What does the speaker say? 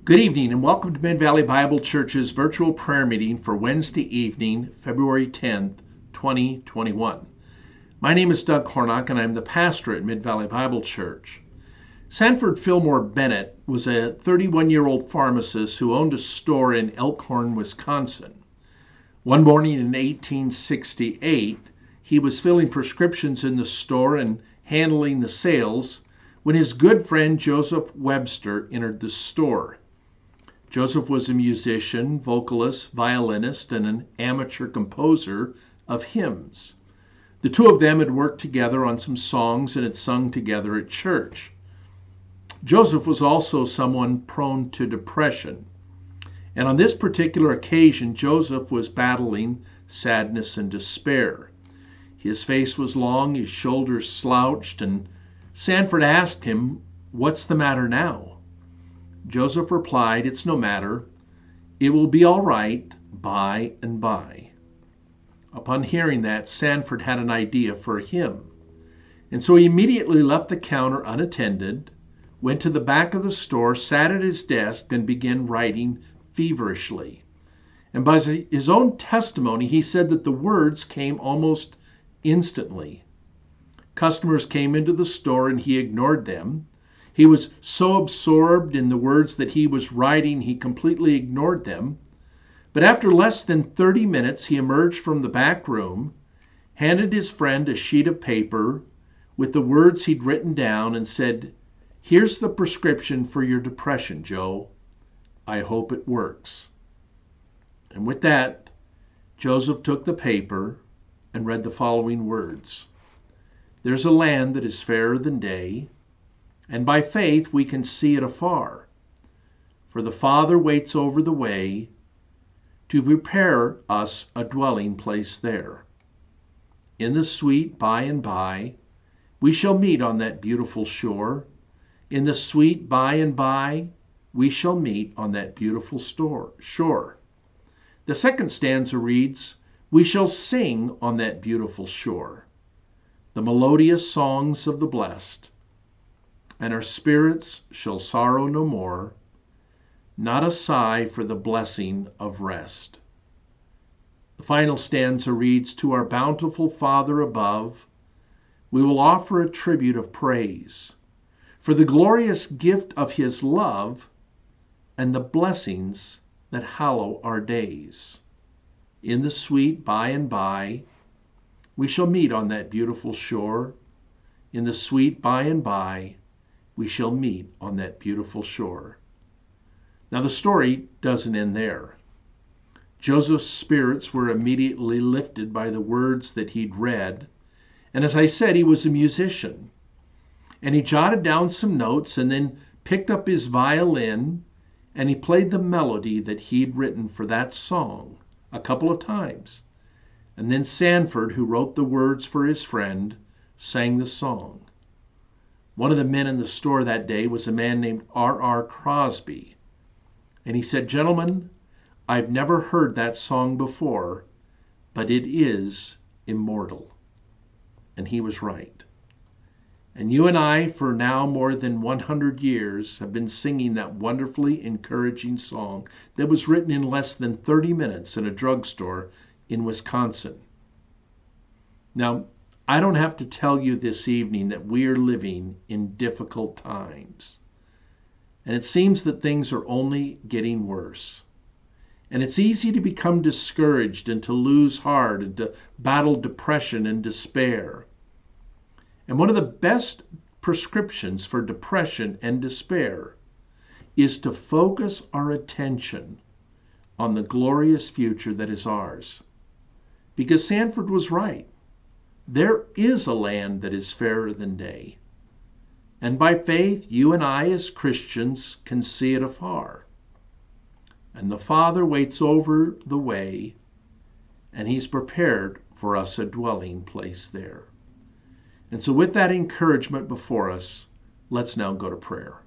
Good evening and welcome to Mid-Valley Bible Church's virtual prayer meeting for Wednesday evening, February 10th, 2021. My name is Doug Hornock and I'm the pastor at Mid-Valley Bible Church. Sanford Fillmore Bennett was a 31-year-old pharmacist who owned a store in Elkhorn, Wisconsin. One morning in 1868, he was filling prescriptions in the store and handling the sales when his good friend Joseph Webster entered the store. Joseph was a musician, vocalist, violinist, and an amateur composer of hymns. The two of them had worked together on some songs and had sung together at church. Joseph was also someone prone to depression. And on this particular occasion, Joseph was battling sadness and despair. His face was long, his shoulders slouched, and Sanford asked him, "What's the matter now?" Joseph replied, "It's no matter. It will be all right by and by." Upon hearing that, Sanford had an idea for a hymn. And so he immediately left the counter unattended, went to the back of the store, sat at his desk, and began writing feverishly. And by his own testimony, he said that the words came almost instantly. Customers came into the store and he ignored them. He was so absorbed in the words that he was writing, he completely ignored them. But after less than 30 minutes, he emerged from the back room, handed his friend a sheet of paper with the words he'd written down and said, "Here's the prescription for your depression, Joe. I hope it works." And with that, Joseph took the paper and read the following words. "There's a land that is fairer than day, and by faith we can see it afar. For the Father waits over the way to prepare us a dwelling place there. In the sweet by and by, we shall meet on that beautiful shore. In the sweet by and by, we shall meet on that beautiful shore." The second stanza reads, "We shall sing on that beautiful shore the melodious songs of the blessed, and our spirits shall sorrow no more, not a sigh for the blessing of rest." The final stanza reads, "To our bountiful Father above, we will offer a tribute of praise for the glorious gift of his love and the blessings that hallow our days. In the sweet by and by, we shall meet on that beautiful shore. In the sweet by and by, we shall meet on that beautiful shore." Now the story doesn't end there. Joseph's spirits were immediately lifted by the words that he'd read. And as I said, he was a musician. And he jotted down some notes and then picked up his violin and he played the melody that he'd written for that song a couple of times. And then Sanford, who wrote the words for his friend, sang the song. One of the men in the store that day was a man named R.R. Crosby. And he said, "Gentlemen, I've never heard that song before, but it is immortal." And he was right. And you and I, for now more than 100 years, have been singing that wonderfully encouraging song that was written in less than 30 minutes in a drugstore in Wisconsin. Now, I don't have to tell you this evening that we are living in difficult times. And it seems that things are only getting worse. And it's easy to become discouraged and to lose heart and to battle depression and despair. And one of the best prescriptions for depression and despair is to focus our attention on the glorious future that is ours. Because Sanford was right. There is a land that is fairer than day. And by faith, you and I as Christians can see it afar. And the Father waits over the way, and he's prepared for us a dwelling place there. And so with that encouragement before us, let's now go to prayer.